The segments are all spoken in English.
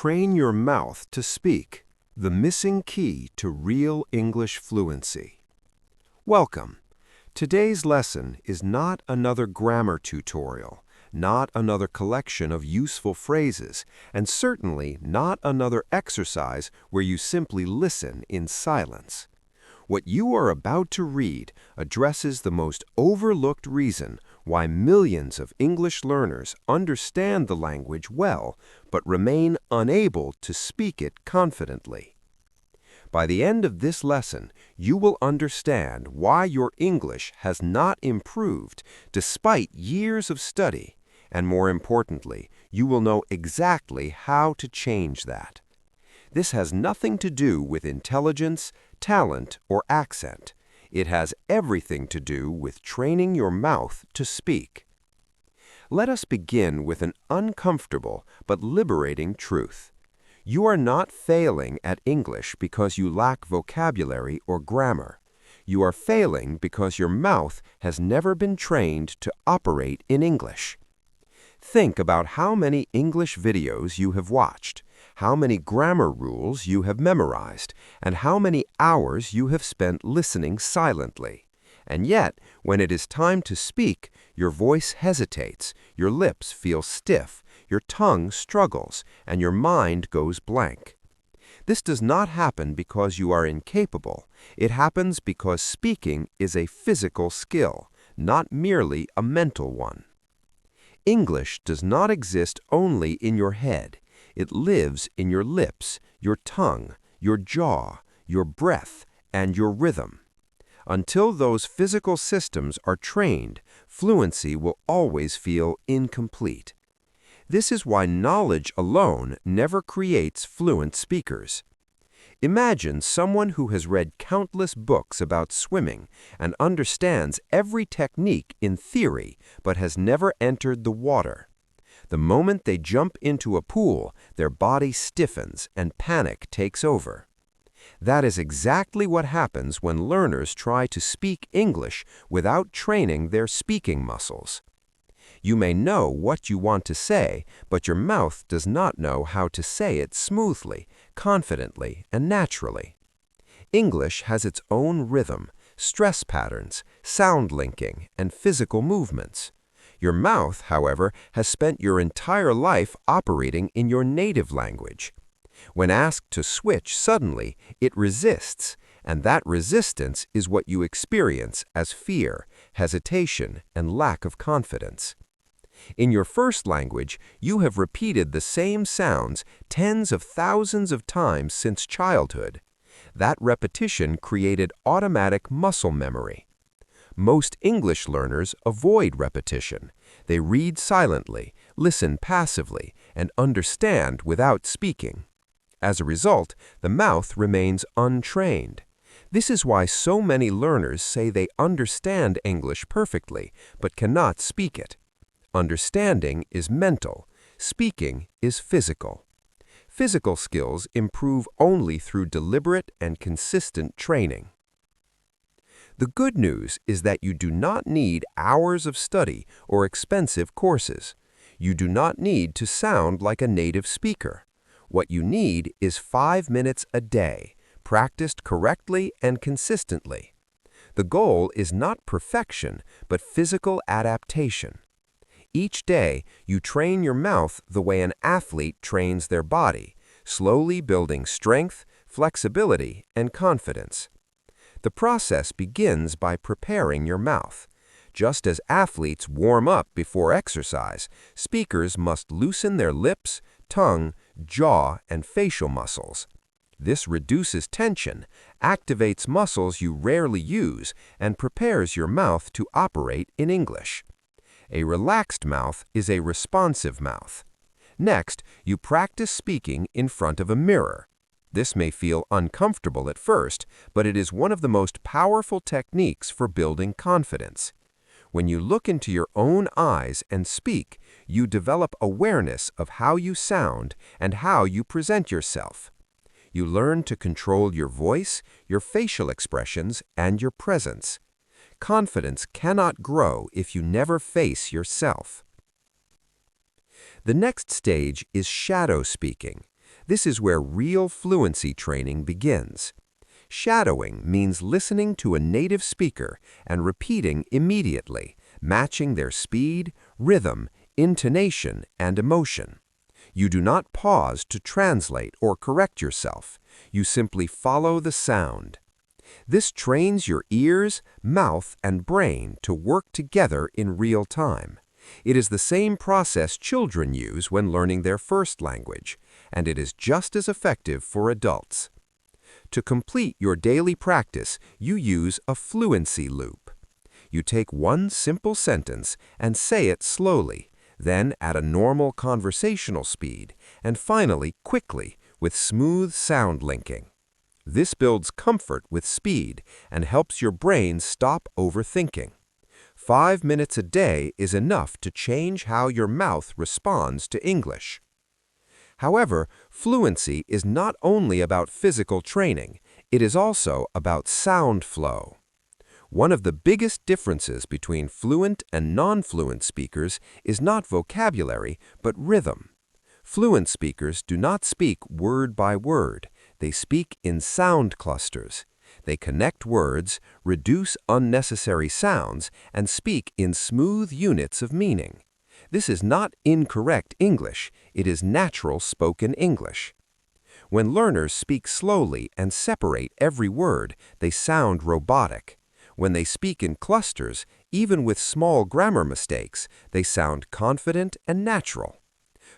Train your mouth to speak, the missing key to real English fluency. Welcome. Today's lesson is not another grammar tutorial, not another collection of useful phrases, and certainly not another exercise where you simply listen in silence. What you are about to read addresses the most overlooked reason why millions of English learners understand the language well but remain unable to speak it confidently. By the end of this lesson, you will understand why your English has not improved despite years of study, and more importantly, you will know exactly how to change that. This has nothing to do with intelligence, talent, or accent. It has everything to do with training your mouth to speak. Let us begin with an uncomfortable but liberating truth. You are not failing at English because you lack vocabulary or grammar. You are failing because your mouth has never been trained to operate in English. Think about how many English videos you have watched, how many grammar rules you have memorized, and how many hours you have spent listening silently. And yet, when it is time to speak, your voice hesitates, your lips feel stiff, your tongue struggles, and your mind goes blank. This does not happen because you are incapable. It happens because speaking is a physical skill, not merely a mental one. English does not exist only in your head. It lives in your lips, your tongue, your jaw, your breath, and your rhythm. Until those physical systems are trained, fluency will always feel incomplete. This is why knowledge alone never creates fluent speakers. Imagine someone who has read countless books about swimming and understands every technique in theory but has never entered the water. The moment they jump into a pool, their body stiffens and panic takes over. That is exactly what happens when learners try to speak English without training their speaking muscles. You may know what you want to say, but your mouth does not know how to say it smoothly, confidently, and naturally. English has its own rhythm, stress patterns, sound linking, and physical movements. Your mouth, however, has spent your entire life operating in your native language. When asked to switch suddenly, it resists, and that resistance is what you experience as fear, hesitation, and lack of confidence. In your first language, you have repeated the same sounds tens of thousands of times since childhood. That repetition created automatic muscle memory. Most English learners avoid repetition. They read silently, listen passively, and understand without speaking. As a result, the mouth remains untrained. This is why so many learners say they understand English perfectly, but cannot speak it. Understanding is mental, speaking is physical. Physical skills improve only through deliberate and consistent training. The good news is that you do not need hours of study or expensive courses. You do not need to sound like a native speaker. What you need is 5 minutes a day, practiced correctly and consistently. The goal is not perfection, but physical adaptation. Each day, you train your mouth the way an athlete trains their body, slowly building strength, flexibility, and confidence. The process begins by preparing your mouth. Just as athletes warm up before exercise, speakers must loosen their lips, tongue, jaw, and facial muscles. This reduces tension, activates muscles you rarely use, and prepares your mouth to operate in English. A relaxed mouth is a responsive mouth. Next, you practice speaking in front of a mirror. This may feel uncomfortable at first, but it is one of the most powerful techniques for building confidence. When you look into your own eyes and speak, you develop awareness of how you sound and how you present yourself. You learn to control your voice, your facial expressions, and your presence. Confidence cannot grow if you never face yourself. The next stage is shadow speaking. This is where real fluency training begins. Shadowing means listening to a native speaker and repeating immediately, matching their speed, rhythm, intonation, and emotion. You do not pause to translate or correct yourself. You simply follow the sound. This trains your ears, mouth, and brain to work together in real time. It is the same process children use when learning their first language, and it is just as effective for adults. To complete your daily practice, you use a fluency loop. You take one simple sentence and say it slowly, then at a normal conversational speed, and finally quickly with smooth sound linking. This builds comfort with speed and helps your brain stop overthinking. 5 minutes a day is enough to change how your mouth responds to English. However, fluency is not only about physical training, it is also about sound flow. One of the biggest differences between fluent and non-fluent speakers is not vocabulary, but rhythm. Fluent speakers do not speak word by word. They speak in sound clusters. They connect words, reduce unnecessary sounds, and speak in smooth units of meaning. This is not incorrect English, it is natural spoken English. When learners speak slowly and separate every word, they sound robotic. When they speak in clusters, even with small grammar mistakes, they sound confident and natural.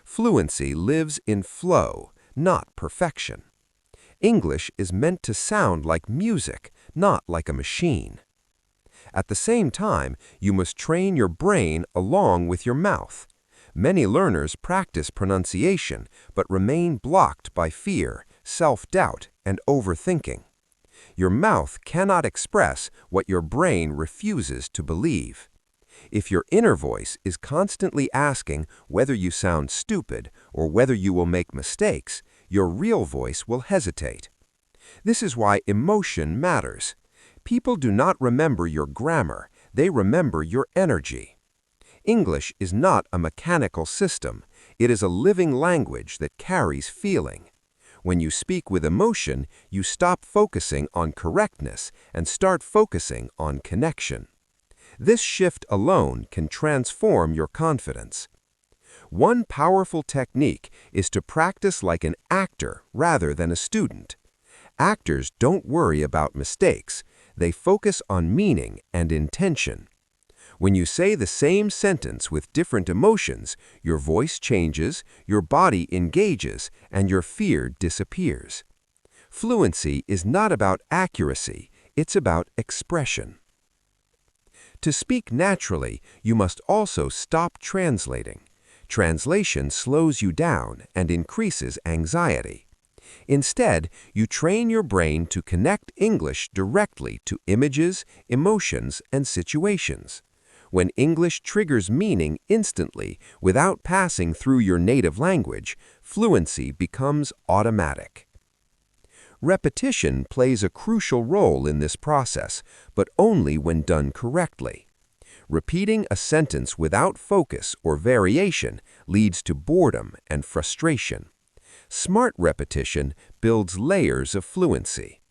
Fluency lives in flow, not perfection. English is meant to sound like music, not like a machine. At the same time, you must train your brain along with your mouth. Many learners practice pronunciation, but remain blocked by fear, self-doubt, and overthinking. Your mouth cannot express what your brain refuses to believe. If your inner voice is constantly asking whether you sound stupid or whether you will make mistakes, your real voice will hesitate. This is why emotion matters. People do not remember your grammar, they remember your energy. English is not a mechanical system, it is a living language that carries feeling. When you speak with emotion, you stop focusing on correctness and start focusing on connection. This shift alone can transform your confidence. One powerful technique is to practice like an actor rather than a student. Actors don't worry about mistakes, they focus on meaning and intention. When you say the same sentence with different emotions, your voice changes, your body engages, and your fear disappears. Fluency is not about accuracy, it's about expression. To speak naturally, you must also stop translating. Translation slows you down and increases anxiety. Instead, you train your brain to connect English directly to images, emotions, and situations. When English triggers meaning instantly without passing through your native language, fluency becomes automatic. Repetition plays a crucial role in this process, but only when done correctly. Repeating a sentence without focus or variation leads to boredom and frustration. Smart repetition builds layers of fluency.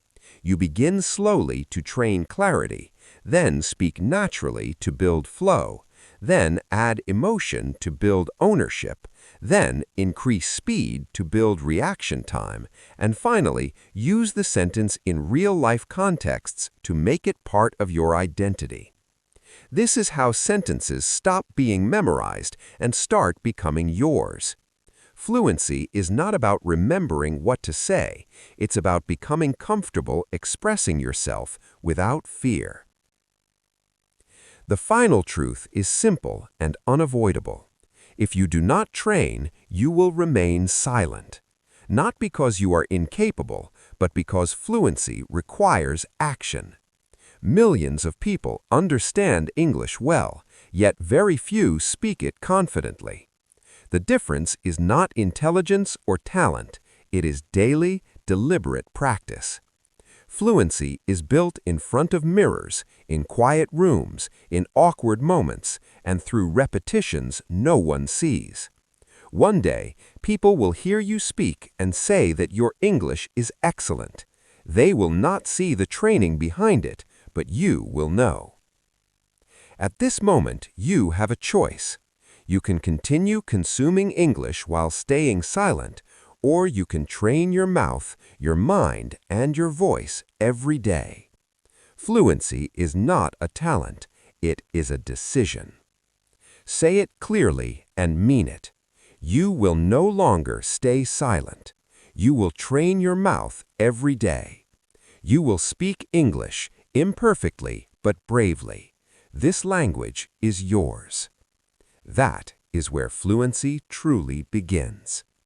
You begin slowly to train clarity, then speak naturally to build flow, then add emotion to build ownership, then increase speed to build reaction time, and finally, use the sentence in real-life contexts to make it part of your identity. This is how sentences stop being memorized and start becoming yours. Fluency is not about remembering what to say, it's about becoming comfortable expressing yourself without fear. The final truth is simple and unavoidable. If you do not train, you will remain silent. Not because you are incapable, but because fluency requires action. Millions of people understand English well, yet very few speak it confidently. The difference is not intelligence or talent, it is daily, deliberate practice. Fluency is built in front of mirrors, in quiet rooms, in awkward moments, and through repetitions no one sees. One day, people will hear you speak and say that your English is excellent. They will not see the training behind it, but you will know. At this moment, you have a choice. You can continue consuming English while staying silent, or you can train your mouth, your mind, and your voice every day. Fluency is not a talent, it is a decision. Say it clearly and mean it. You will no longer stay silent. You will train your mouth every day. You will speak English, imperfectly but bravely. This language is yours. That is where fluency truly begins.